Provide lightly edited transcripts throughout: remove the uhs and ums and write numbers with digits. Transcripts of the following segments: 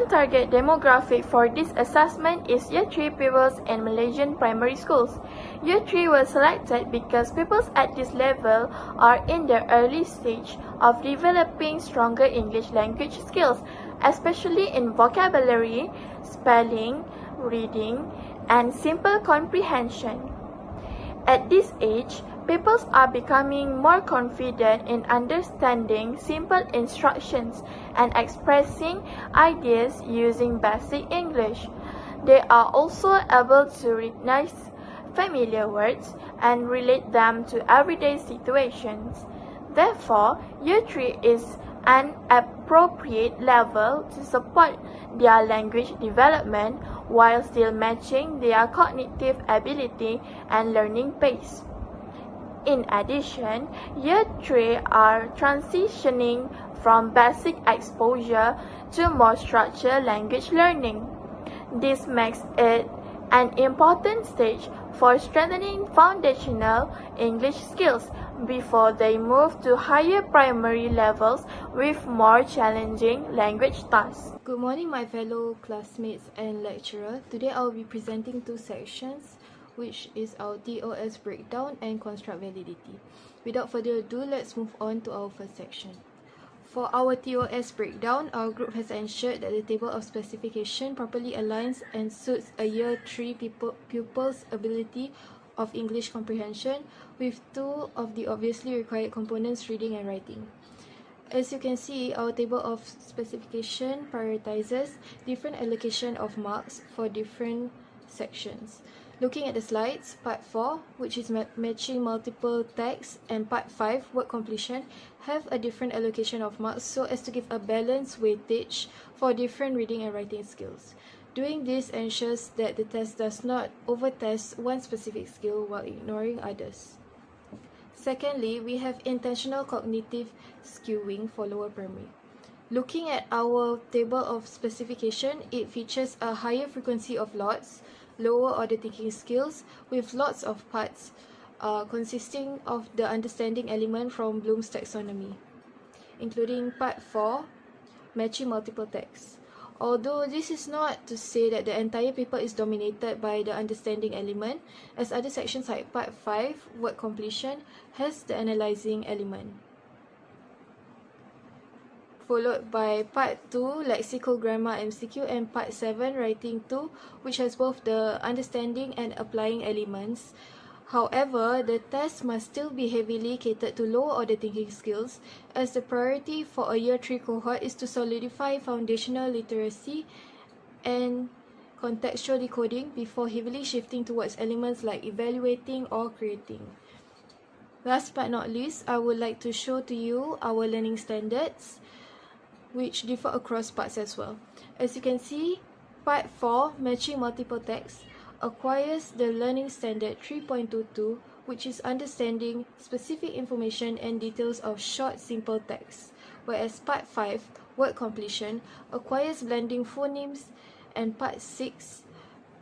common target demographic for this assessment is Year 3 pupils in Malaysian primary schools. Year 3 was selected because pupils at this level are in the early stage of developing stronger English language skills, especially in vocabulary, spelling, reading, and simple comprehension. At this age, pupils are becoming more confident in understanding simple instructions and expressing ideas using basic English. They are also able to recognize familiar words and relate them to everyday situations. Therefore, Year 3 is an appropriate level to support their language development while still matching their cognitive ability and learning pace. In addition, Year 3 are transitioning from basic exposure to more structured language learning. This makes it an important stage for strengthening foundational English skills before they move to higher primary levels with more challenging language tasks. Good morning, my fellow classmates and lecturer. Today I'll be presenting two sections, which is our TOS breakdown and construct validity. Without further ado, let's move on to our first section. For our TOS breakdown, our group has ensured that the table of specification properly aligns and suits a Year 3 pupil's ability of English comprehension with two of the obviously required components, reading and writing. As you can see, our table of specification prioritizes different allocation of marks for different sections. Looking at the slides, Part 4, which is matching multiple text, and Part 5, word completion, have a different allocation of marks so as to give a balanced weightage for different reading and writing skills. Doing this ensures that the test does not over-test one specific skill while ignoring others. Secondly, we have intentional cognitive skewing for lower primary. Looking at our table of specification, it features a higher frequency of lots, lower order thinking skills with lots of parts consisting of the understanding element from Bloom's taxonomy, including Part 4, matching multiple texts. Although this is not to say that the entire paper is dominated by the understanding element, as other sections like Part 5, word completion, has the analyzing element. Followed by Part 2, Lexical Grammar MCQ, and Part 7, Writing 2, which has both the understanding and applying elements. However, the test must still be heavily catered to lower order thinking skills, as the priority for a Year 3 cohort is to solidify foundational literacy and contextual decoding before heavily shifting towards elements like evaluating or creating. Last but not least, I would like to show to you our learning standards, which differ across parts as well. As you can see, Part 4, Matching Multiple Texts, acquires the learning standard 3.22, which is understanding specific information and details of short, simple text, whereas Part 5, Word Completion, acquires blending phonemes, and Part 6,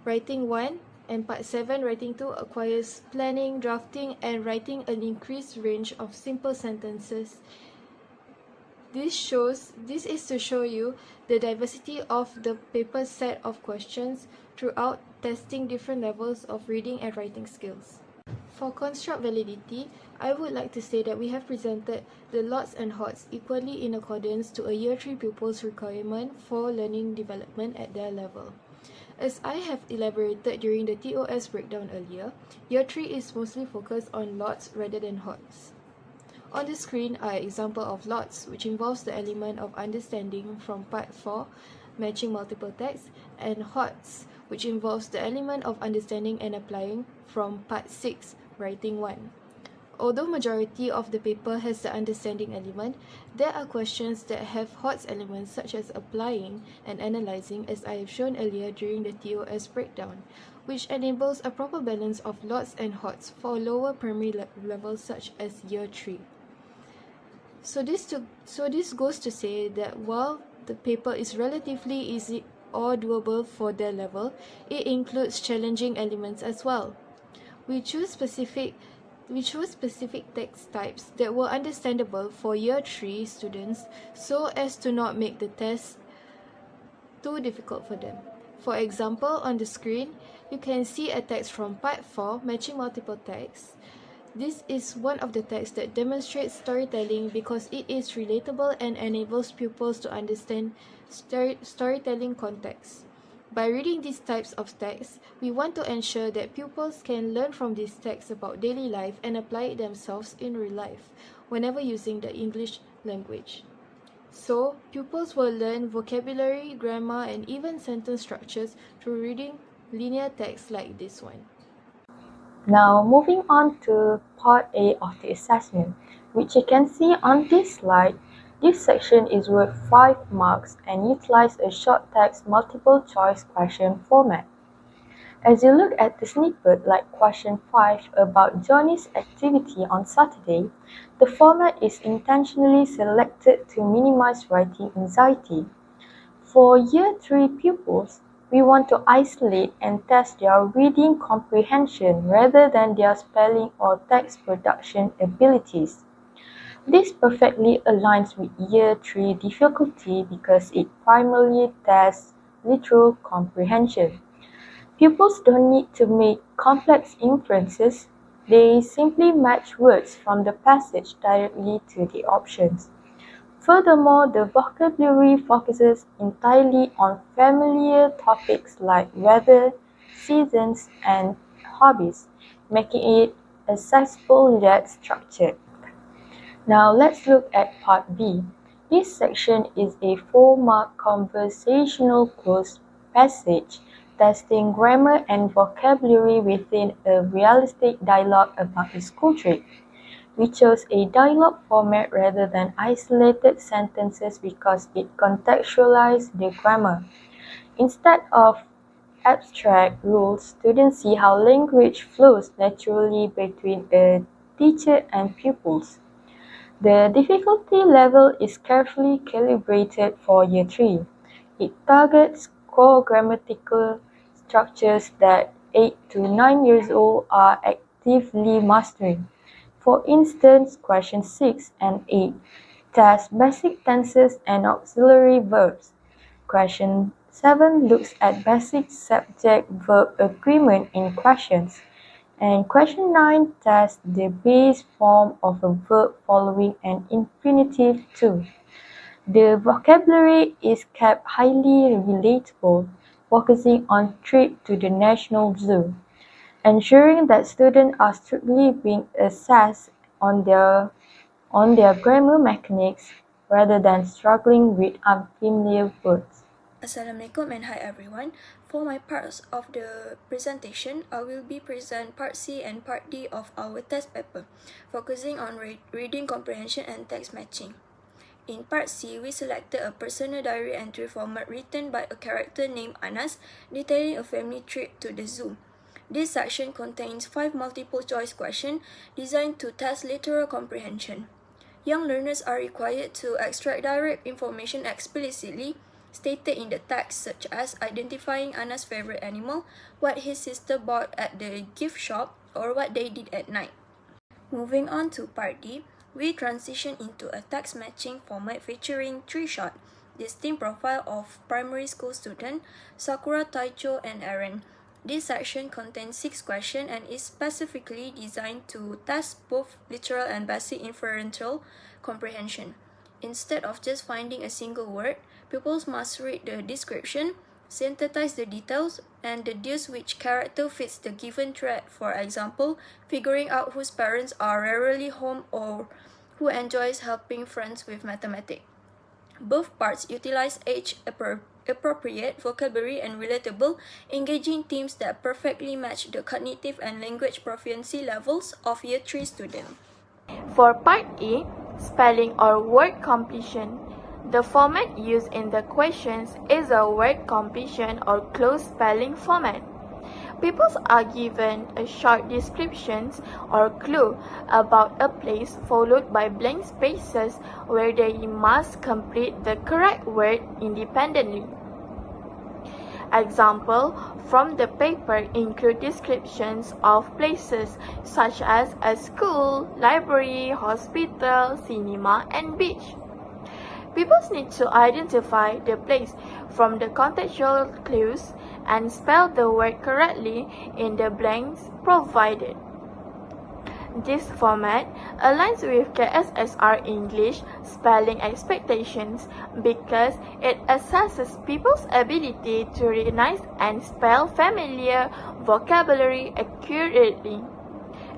Writing 1, and Part 7, Writing 2, acquires planning, drafting, and writing an increased range of simple sentences. This is to show you the diversity of the paper's set of questions throughout testing different levels of reading and writing skills. For construct validity, I would like to say that we have presented the lots and HOTs equally in accordance to a Year 3 pupil's requirement for learning development at their level. As I have elaborated during the TOS breakdown earlier, Year 3 is mostly focused on lots rather than HOTs. On the screen are examples of lots, which involves the element of understanding from Part 4, matching multiple texts, and HOTs, which involves the element of understanding and applying from Part 6, Writing 1. Although majority of the paper has the understanding element, there are questions that have HOTs elements such as applying and analyzing, as I have shown earlier during the TOS breakdown, which enables a proper balance of lots and HOTs for lower primary levels such as Year 3. So this goes to say that while the paper is relatively easy or doable for their level, it includes challenging elements as well. We chose specific text types that were understandable for Year 3 students so as to not make the test too difficult for them. For example, on the screen, you can see a text from Part 4, Matching Multiple Texts. This is one of the texts that demonstrates storytelling because it is relatable and enables pupils to understand storytelling context. By reading these types of texts, we want to ensure that pupils can learn from these texts about daily life and apply it themselves in real life whenever using the English language. So, pupils will learn vocabulary, grammar, and even sentence structures through reading linear text like this one. Now moving on to part A of the assessment, which you can see on this slide. This section is worth 5 marks and utilizes a short text multiple choice question format. As you look at the snippet like question 5 about Johnny's activity on Saturday, the format is intentionally selected to minimize writing anxiety. For Year 3 pupils, we want to isolate and test their reading comprehension rather than their spelling or text production abilities. This perfectly aligns with Year 3 difficulty because it primarily tests literal comprehension. Pupils don't need to make complex inferences, they simply match words from the passage directly to the options. Furthermore, the vocabulary focuses entirely on familiar topics like weather, seasons, and hobbies, making it accessible yet structured. Now let's look at Part B. This section is a 4-mark conversational close passage testing grammar and vocabulary within a realistic dialogue about a school trip. We chose a dialogue format rather than isolated sentences because it contextualized the grammar. Instead of abstract rules, students see how language flows naturally between a teacher and pupils. The difficulty level is carefully calibrated for Year 3. It targets core grammatical structures that 8 to 9 years old are actively mastering. For instance, question 6 and 8 test basic tenses and auxiliary verbs. Question 7 looks at basic subject-verb agreement in questions. And question 9 tests the base form of a verb following an infinitive too. The vocabulary is kept highly relatable, focusing on trip to the National Zoo, ensuring that students are strictly being assessed on their grammar mechanics rather than struggling with unfamiliar words. Assalamualaikum and hi everyone. For my parts of the presentation, I will be present Part C and Part D of our test paper, focusing on reading comprehension and text matching. In Part C, we selected a personal diary entry format written by a character named Anas, detailing a family trip to the zoo. This section contains 5 multiple-choice questions designed to test literal comprehension. Young learners are required to extract direct information explicitly stated in the text, such as identifying Anas' favorite animal, what his sister bought at the gift shop, or what they did at night. Moving on to Part D, we transition into a text matching format featuring 3 shots, distinct profile of primary school student Sakura, Taicho, and Aaron. This section contains 6 questions and is specifically designed to test both literal and basic inferential comprehension. Instead of just finding a single word, pupils must read the description, synthesize the details, and deduce which character fits the given thread. For example, figuring out whose parents are rarely home or who enjoys helping friends with mathematics. Both parts utilize age-appropriate vocabulary and relatable, engaging themes that perfectly match the cognitive and language proficiency levels of Year 3 students. For Part A, spelling or word completion, the format used in the questions is a word completion or closed spelling format. Pupils are given a short description or clue about a place followed by blank spaces where they must complete the correct word independently. Example from the paper include descriptions of places such as a school, library, hospital, cinema, and beach. Pupils need to identify the place from the contextual clues and spell the word correctly in the blanks provided. This format aligns with KSSR English spelling expectations because it assesses people's ability to recognize and spell familiar vocabulary accurately,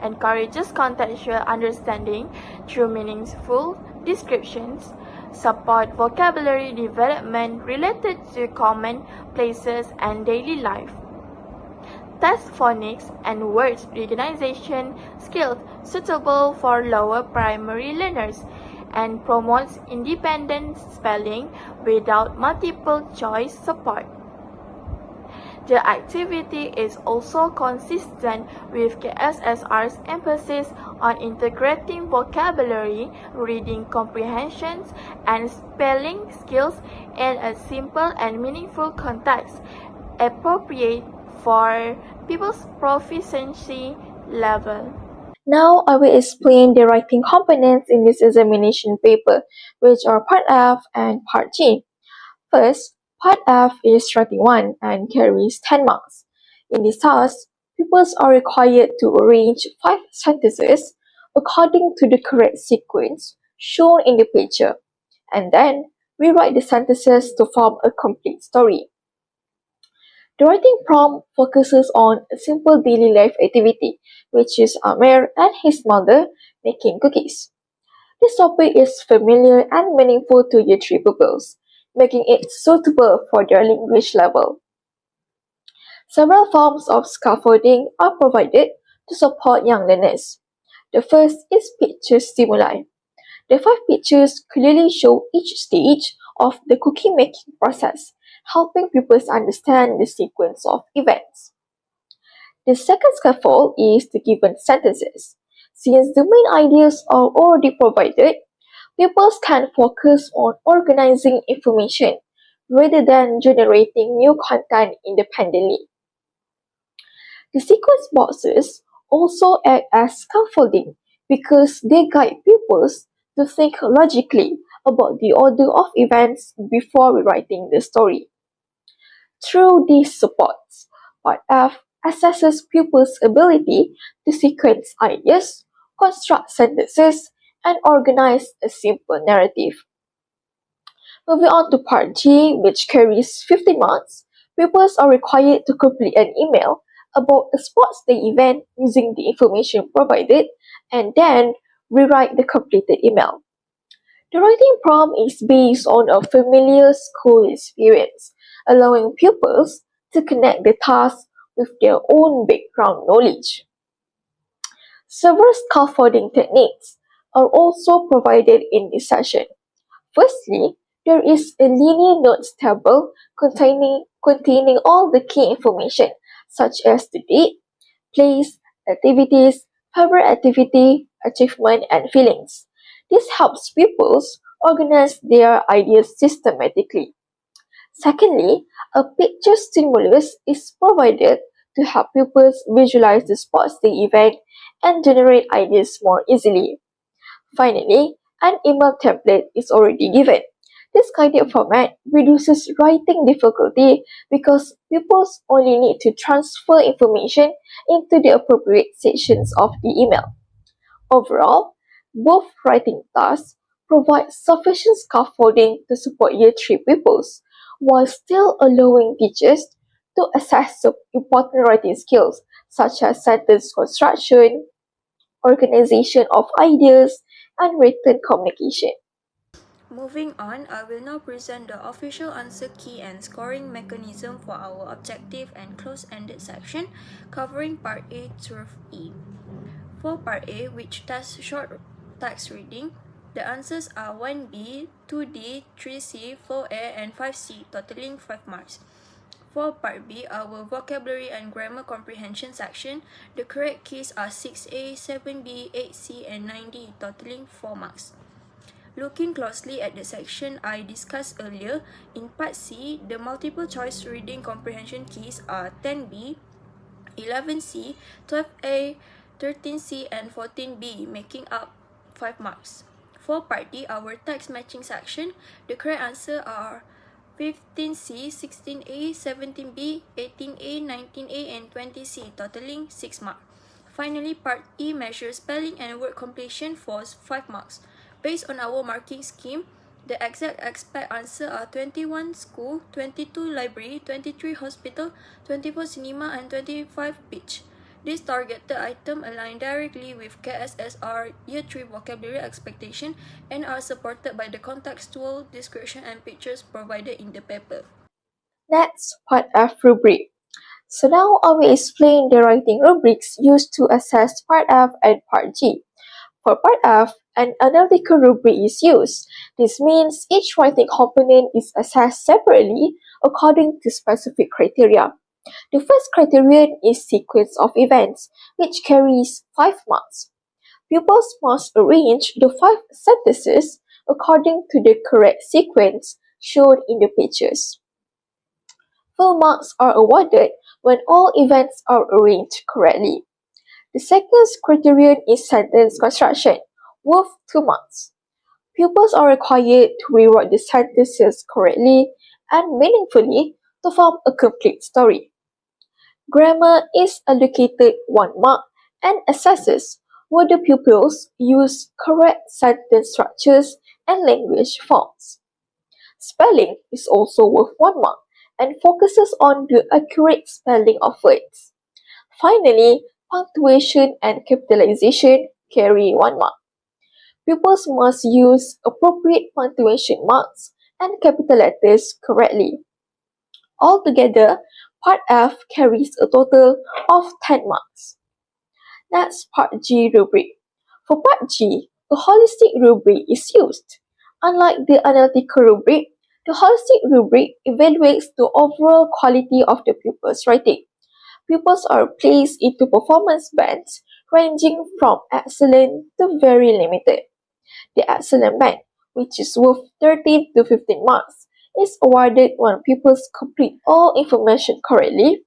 encourages contextual understanding through meaningful descriptions, support vocabulary development related to common places and daily life, test phonics and words recognition skills suitable for lower primary learners, and promotes independent spelling without multiple choice support. The activity is also consistent with KSSR's emphasis on integrating vocabulary, reading comprehensions, and spelling skills in a simple and meaningful context, appropriate for people's proficiency level. Now I will explain the writing components in this examination paper, which are Part F and Part G. First, Part F is writing 1 and carries 10 marks. In this task, pupils are required to arrange 5 sentences according to the correct sequence shown in the picture, and then rewrite the sentences to form a complete story. The writing prompt focuses on a simple daily life activity, which is Amer and his mother making cookies. This topic is familiar and meaningful to year 3 pupils, making it suitable for their language level. Several forms of scaffolding are provided to support young learners. The first is picture stimuli. The 5 pictures clearly show each stage of the cookie making process, helping pupils understand the sequence of events. The second scaffold is the given sentences. Since the main ideas are already provided, pupils can focus on organizing information rather than generating new content independently. The sequence boxes also act as scaffolding because they guide pupils to think logically about the order of events before rewriting the story. Through these supports, Part F assesses pupils' ability to sequence ideas, construct sentences, and organize a simple narrative. Moving on to Part G, which carries 15 marks, pupils are required to complete an email about a sports day event using the information provided and then rewrite the completed email. The writing prompt is based on a familiar school experience, allowing pupils to connect the task with their own background knowledge. Several scaffolding techniques are also provided in this session. Firstly, there is a linear notes table containing all the key information such as the date, place, activities, favorite activity, achievement, and feelings. This helps pupils organize their ideas systematically. Secondly, a picture stimulus is provided to help pupils visualize the sports day event and generate ideas more easily. Finally, an email template is already given. This guided format reduces writing difficulty because pupils only need to transfer information into the appropriate sections of the email. Overall, both writing tasks provide sufficient scaffolding to support Year 3 pupils, while still allowing teachers to assess some important writing skills such as sentence construction, organization of ideas, and written communication. Moving on, I will now present the official answer key and scoring mechanism for our objective and close-ended section, covering Part A through E. For Part A, which tests short text reading, the answers are 1B, 2D, 3C, 4A, and 5C, totaling 5 marks. For Part B, our vocabulary and grammar comprehension section, the correct keys are 6A, 7B, 8C, and 9D, totaling 4 marks. Looking closely at the section I discussed earlier, in Part C, the multiple choice reading comprehension keys are 10B, 11C, 12A, 13C, and 14B, making up 5 marks. For Part D, our text matching section, the correct answer are 15C, 16A, 17B, 18A, 19A, and 20C, totaling 6 marks. Finally, Part E measures spelling and word completion for 5 marks. Based on our marking scheme, the exact expect answer are 21 school, 22 library, 23 hospital, 24 cinema, and 25 beach. This targeted item align directly with KSSR Year 3 vocabulary expectation and are supported by the contextual description and pictures provided in the paper. Next, Part F rubric. So now I will explain the writing rubrics used to assess Part F and Part G. For Part F, an analytical rubric is used. This means each writing component is assessed separately according to specific criteria. The first criterion is sequence of events, which carries 5 marks. Pupils must arrange the 5 sentences according to the correct sequence shown in the pictures. Full marks are awarded when all events are arranged correctly. The second criterion is sentence construction, worth 2 marks. Pupils are required to rewrite the sentences correctly and meaningfully to form a complete story. Grammar is allocated 1 mark and assesses whether pupils use correct sentence structures and language forms. Spelling is also worth 1 mark and focuses on the accurate spelling of words. Finally, punctuation and capitalization carry 1 mark. Pupils must use appropriate punctuation marks and capital letters correctly. Altogether, Part F carries a total of 10 marks. Next, Part G rubric. For Part G, a holistic rubric is used. Unlike the analytical rubric, the holistic rubric evaluates the overall quality of the pupil's writing. Pupils are placed into performance bands ranging from excellent to very limited. The excellent band, which is worth 13 to 15 marks, is awarded when pupils complete all information correctly,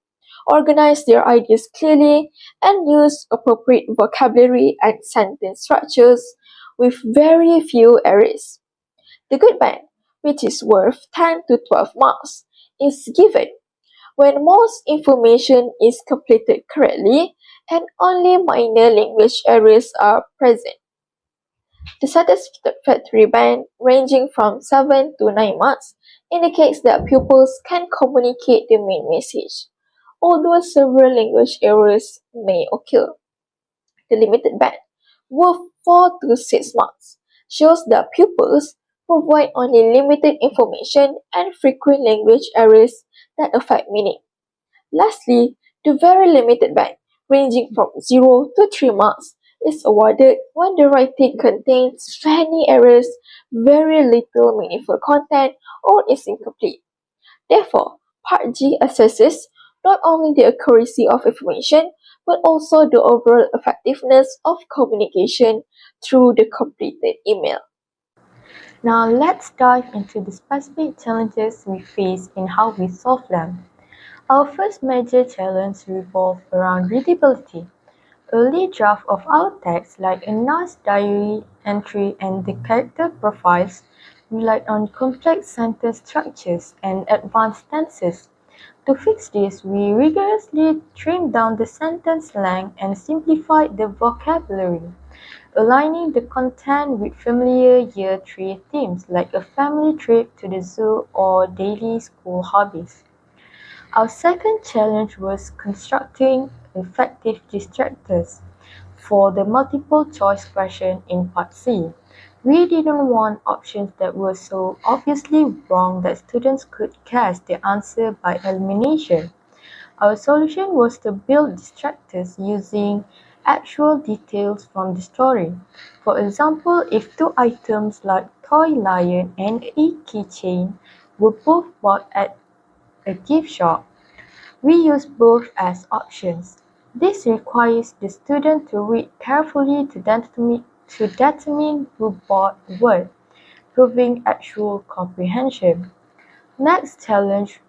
organize their ideas clearly, and use appropriate vocabulary and sentence structures with very few errors. The good band, which is worth 10 to 12 marks, is given when most information is completed correctly and only minor language errors are present. The satisfactory band, ranging from 7 to 9 marks, indicates that pupils can communicate the main message, although several language errors may occur. The limited band, worth 4 to 6 marks, shows that pupils provide only limited information and frequent language errors that affect meaning. Lastly, the very limited band, ranging from 0 to 3 marks, is awarded when the writing contains many errors, very little meaningful content, or is incomplete. Therefore, Part G assesses not only the accuracy of information, but also the overall effectiveness of communication through the completed email. Now let's dive into the specific challenges we face and how we solve them. Our first major challenge revolves around readability. Early drafts of our text, like a nice diary entry and the character profiles, relied on complex sentence structures and advanced tenses. To fix this, we rigorously trimmed down the sentence length and simplified the vocabulary, aligning the content with familiar Year 3 themes like a family trip to the zoo or daily school hobbies. Our second challenge was constructing effective distractors. For the multiple choice question in Part C, we didn't want options that were so obviously wrong that students could guess the answer by elimination. Our solution was to build distractors using actual details from the story. For example, if 2 items like toy lion and a keychain were both bought at a gift shop, we use both as options. This requires the student to read carefully to determine who bought what, proving actual comprehension. Next challenge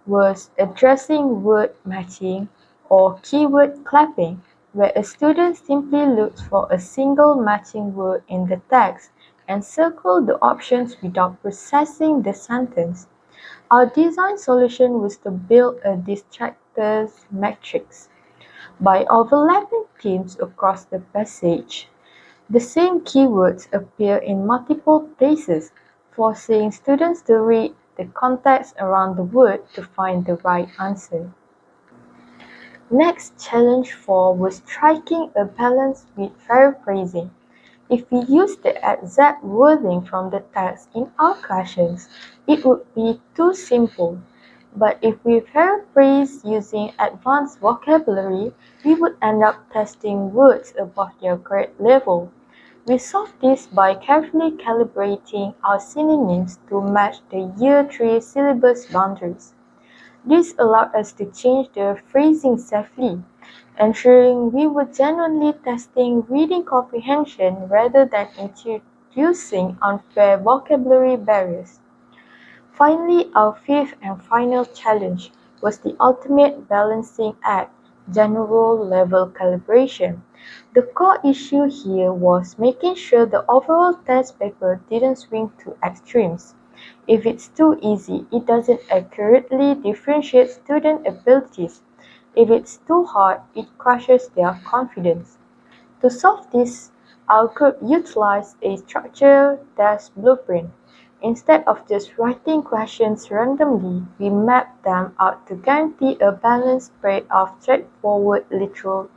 was addressing word matching or keyword clapping, where a student simply looks for a single matching word in the text and circle the options without processing the sentence. Our design solution was to build a distractors matrix. By overlapping themes across the passage, the same keywords appear in multiple places, forcing students to read the context around the word to find the right answer. Next, challenge 4 was striking a balance with paraphrasing. If we use the exact wording from the text in our questions, it would be too simple. But if we paraphrase using advanced vocabulary, we would end up testing words above their grade level. We solved this by carefully calibrating our synonyms to match the Year 3 syllabus boundaries. This allowed us to change the phrasing safely, ensuring we were genuinely testing reading comprehension rather than introducing unfair vocabulary barriers. Finally, our fifth and final challenge was the ultimate balancing act, general level calibration. The core issue here was making sure the overall test paper didn't swing to extremes. If it's too easy, it doesn't accurately differentiate student abilities. If it's too hard, it crushes their confidence. To solve this, our group utilized a structured test blueprint. Instead of just writing questions randomly, we mapped them out to guarantee a balanced spread of straightforward literal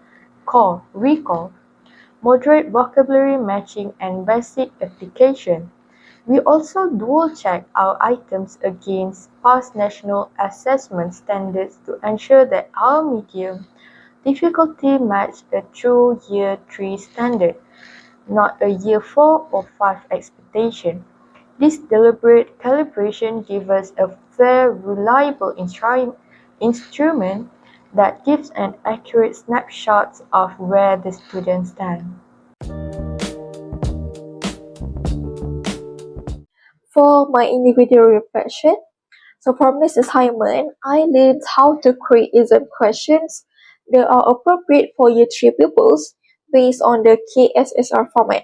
recall, moderate vocabulary matching, and basic application. We also dual-checked our items against past national assessment standards to ensure that our medium difficulty matched a true Year 3 standard, not a Year 4 or 5 expectation. This deliberate calibration gives us a fair, reliable instrument that gives an accurate snapshot of where the students stand. For my individual reflection, so from this assignment, I learned how to create exam questions that are appropriate for Year 3 pupils based on the KSSR format.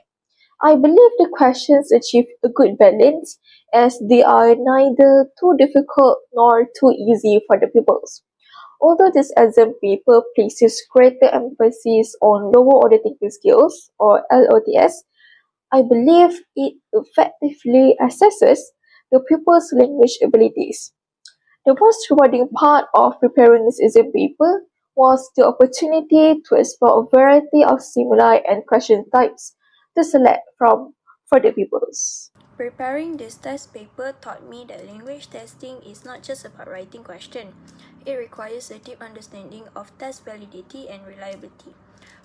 I believe the questions achieve a good balance as they are neither too difficult nor too easy for the pupils. Although this exam paper places greater emphasis on lower order thinking skills or LOTS, I believe it effectively assesses the pupils' language abilities. The most rewarding part of preparing this exam paper was the opportunity to explore a variety of stimuli and question types to select from for the pupils. Preparing this test paper taught me that language testing is not just about writing questions. It requires a deep understanding of test validity and reliability.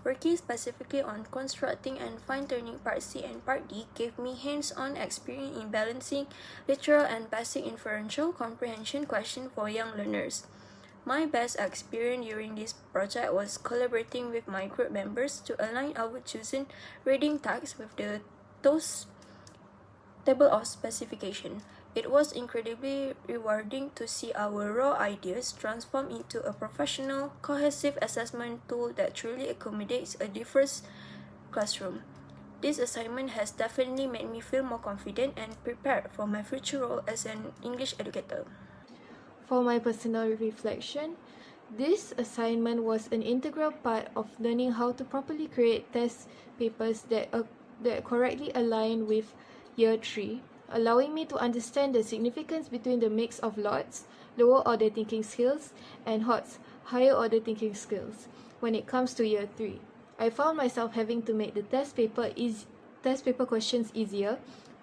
Working specifically on constructing and fine-tuning Part C and Part D gave me hands-on experience in balancing literal and basic inferential comprehension questions for young learners. My best experience during this project was collaborating with my group members to align our chosen reading tasks with the TOES table of specification. It was incredibly rewarding to see our raw ideas transform into a professional, cohesive assessment tool that truly accommodates a diverse classroom. This assignment has definitely made me feel more confident and prepared for my future role as an English educator. For my personal reflection, this assignment was an integral part of learning how to properly create test papers that correctly align with Year 3, allowing me to understand the significance between the mix of LOTS, lower order thinking skills, and HOTS, higher order thinking skills, when it comes to Year 3. I found myself having to make the test paper questions easier,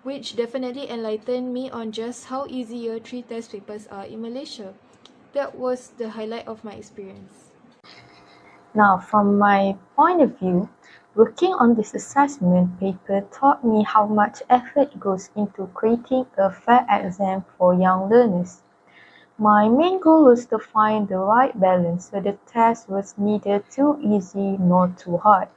which definitely enlightened me on just how easy Year 3 test papers are in Malaysia. That was the highlight of my experience. Now, from my point of view, working on this assessment paper taught me how much effort goes into creating a fair exam for young learners. My main goal was to find the right balance so the test was neither too easy nor too hard.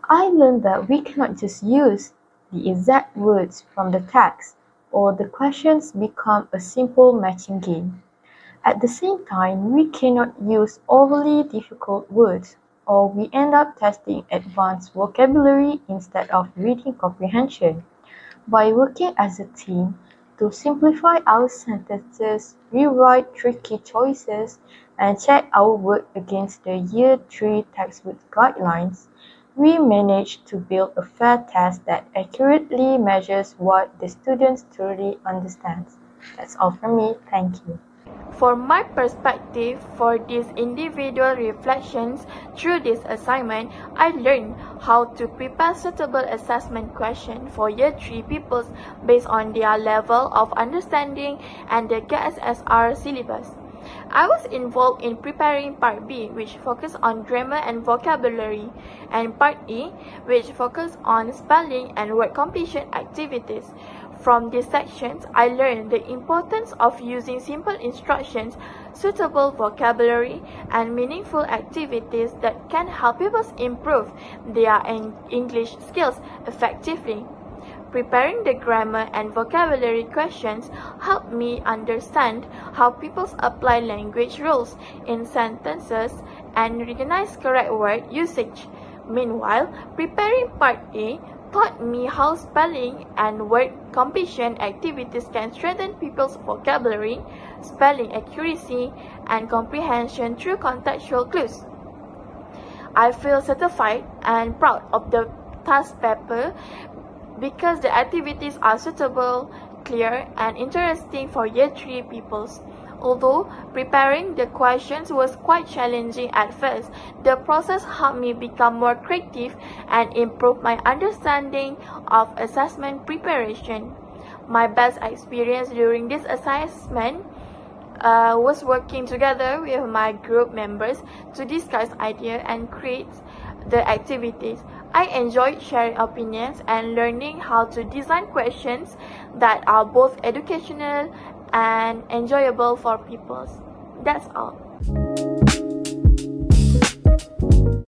I learned that we cannot just use the exact words from the text, or the questions become a simple matching game. At the same time, we cannot use overly difficult words, or we end up testing advanced vocabulary instead of reading comprehension. By working as a team to simplify our sentences, rewrite tricky choices, and check our work against the Year 3 textbook guidelines, we managed to build a fair test that accurately measures what the students truly understand. That's all from me. Thank you. From my perspective, for these individual reflections through this assignment, I learned how to prepare suitable assessment questions for Year 3 pupils based on their level of understanding and the KSSR syllabus. I was involved in preparing Part B, which focused on grammar and vocabulary, and Part E, which focused on spelling and word completion activities. From these sections, I learned the importance of using simple instructions, suitable vocabulary, and meaningful activities that can help pupils improve their English skills effectively. Preparing the grammar and vocabulary questions helped me understand how people apply language rules in sentences and recognize correct word usage. Meanwhile, preparing Part A taught me how spelling and word completion activities can strengthen people's vocabulary, spelling accuracy, and comprehension through contextual clues. I feel satisfied and proud of the task paper because the activities are suitable, clear, and interesting for Year 3 pupils. Although preparing the questions was quite challenging at first, the process helped me become more creative and improve my understanding of assessment preparation. My best experience during this assessment was working together with my group members to discuss ideas and create the activities. I enjoyed sharing opinions and learning how to design questions that are both educational and enjoyable for pupils. That's all.